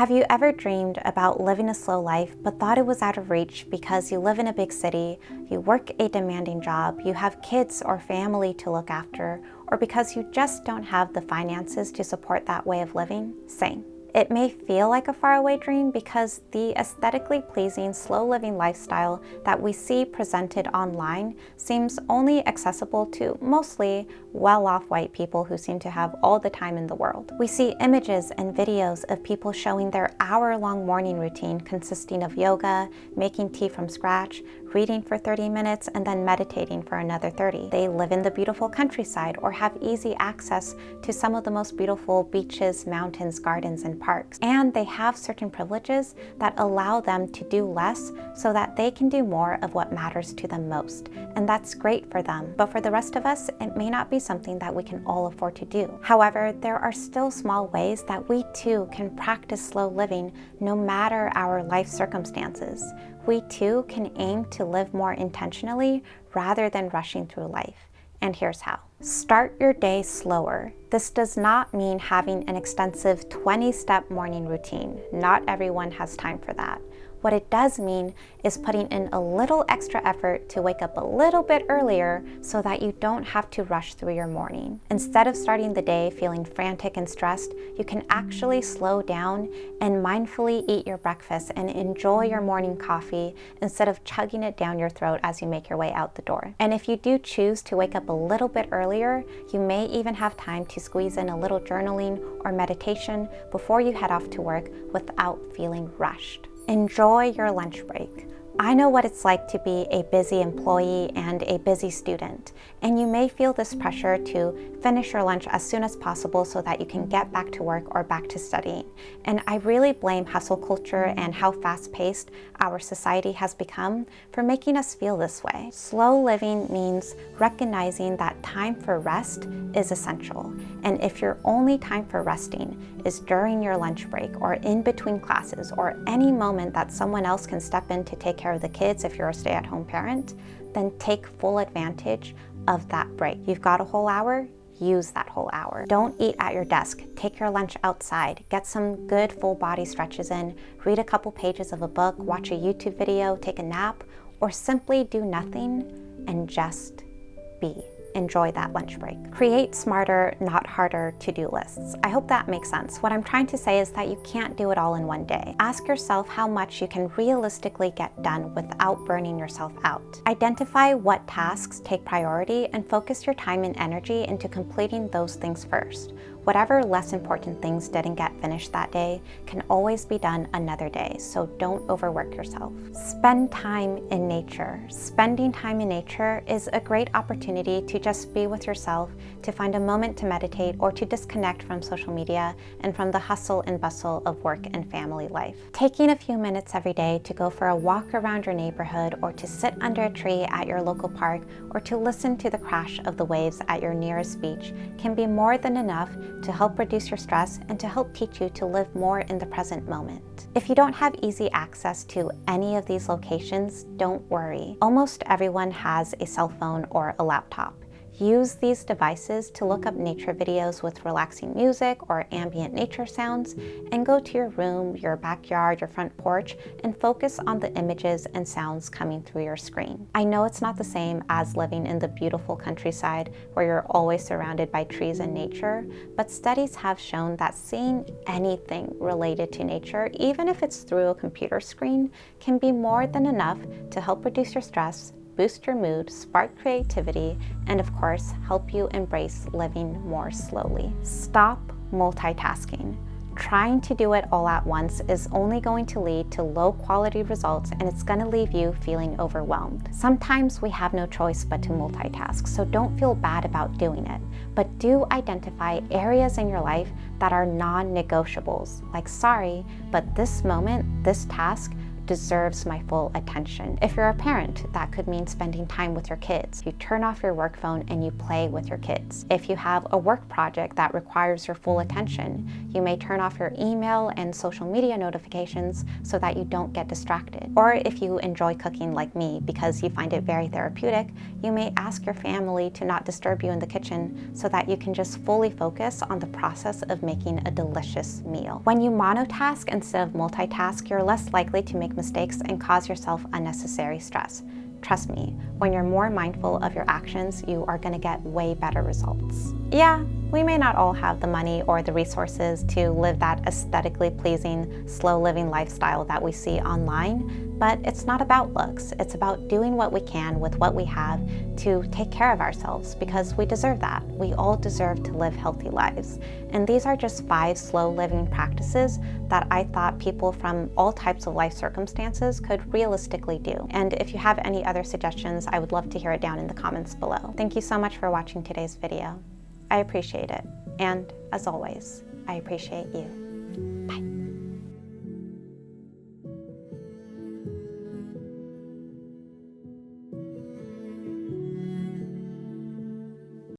Have you ever dreamed about living a slow life but thought it was out of reach because you live in a big city, you work a demanding job, you have kids or family to look after, or because you just don't have the finances to support that way of living? Same. It may feel like a faraway dream because the aesthetically pleasing, slow living lifestyle that we see presented online seems only accessible to mostly well-off white people who seem to have all the time in the world. We see images and videos of people showing their hour-long morning routine consisting of yoga, making tea from scratch, reading for 30 minutes, and then meditating for another 30. They live in the beautiful countryside or have easy access to some of the most beautiful beaches, mountains, gardens, and parks. And they have certain privileges that allow them to do less so that they can do more of what matters to them most. And that's great for them. But for the rest of us, it may not be something that we can all afford to do. However, there are still small ways that we too can practice slow living no matter our life circumstances. We too can aim to live more intentionally rather than rushing through life. And here's how. Start your day slower. This does not mean having an extensive 20-step morning routine. Not everyone has time for that. What it does mean is putting in a little extra effort to wake up a little bit earlier so that you don't have to rush through your morning. Instead of starting the day feeling frantic and stressed, you can actually slow down and mindfully eat your breakfast and enjoy your morning coffee instead of chugging it down your throat as you make your way out the door. And if you do choose to wake up a little bit earlier, you may even have time to squeeze in a little journaling or meditation before you head off to work without feeling rushed. Enjoy your lunch break. I know what it's like to be a busy employee and a busy student, and you may feel this pressure to finish your lunch as soon as possible so that you can get back to work or back to studying. And I really blame hustle culture and how fast-paced our society has become for making us feel this way. Slow living means recognizing that time for rest is essential. And if your only time for resting is during your lunch break or in between classes or any moment that someone else can step in to take care of the kids if you're a stay-at-home parent, then take full advantage of that break. You've got a whole hour, use that whole hour. Don't eat at your desk. Take your lunch outside. Get some good full body stretches in. Read a couple pages of a book, watch a YouTube video, take a nap, or simply do nothing and just be. Enjoy that lunch break. Create smarter, not harder to-do lists. I hope that makes sense. What I'm trying to say is that you can't do it all in one day. Ask yourself how much you can realistically get done without burning yourself out. Identify what tasks take priority and focus your time and energy into completing those things first. Whatever less important things didn't get finished that day can always be done another day, so don't overwork yourself. Spend time in nature. Spending time in nature is a great opportunity to just be with yourself, to find a moment to meditate or to disconnect from social media and from the hustle and bustle of work and family life. Taking a few minutes every day to go for a walk around your neighborhood or to sit under a tree at your local park or to listen to the crash of the waves at your nearest beach can be more than enough to help reduce your stress and to help teach you to live more in the present moment. If you don't have easy access to any of these locations, don't worry. Almost everyone has a cell phone or a laptop. Use these devices to look up nature videos with relaxing music or ambient nature sounds, and go to your room, your backyard, your front porch, and focus on the images and sounds coming through your screen. I know it's not the same as living in the beautiful countryside where you're always surrounded by trees and nature, but studies have shown that seeing anything related to nature, even if it's through a computer screen, can be more than enough to help reduce your stress, boost your mood, spark creativity, and of course, help you embrace living more slowly. Stop multitasking. Trying to do it all at once is only going to lead to low quality results, and it's going to leave you feeling overwhelmed. Sometimes we have no choice but to multitask, so don't feel bad about doing it, but do identify areas in your life that are non-negotiables. Like, sorry, but this moment, this task deserves my full attention. If you're a parent, that could mean spending time with your kids. You turn off your work phone and you play with your kids. If you have a work project that requires your full attention, you may turn off your email and social media notifications so that you don't get distracted. Or if you enjoy cooking like me because you find it very therapeutic, you may ask your family to not disturb you in the kitchen so that you can just fully focus on the process of making a delicious meal. When you monotask instead of multitask, you're less likely to make mistakes and cause yourself unnecessary stress. Trust me, when you're more mindful of your actions, you are going to get way better results. Yeah, we may not all have the money or the resources to live that aesthetically pleasing, slow living lifestyle that we see online, but it's not about looks. It's about doing what we can with what we have to take care of ourselves, because we deserve that. We all deserve to live healthy lives. And these are just 5 slow living practices that I thought people from all types of life circumstances could realistically do. And if you have any other suggestions, I would love to hear it down in the comments below. Thank you so much for watching today's video. I appreciate it. And as always, I appreciate you.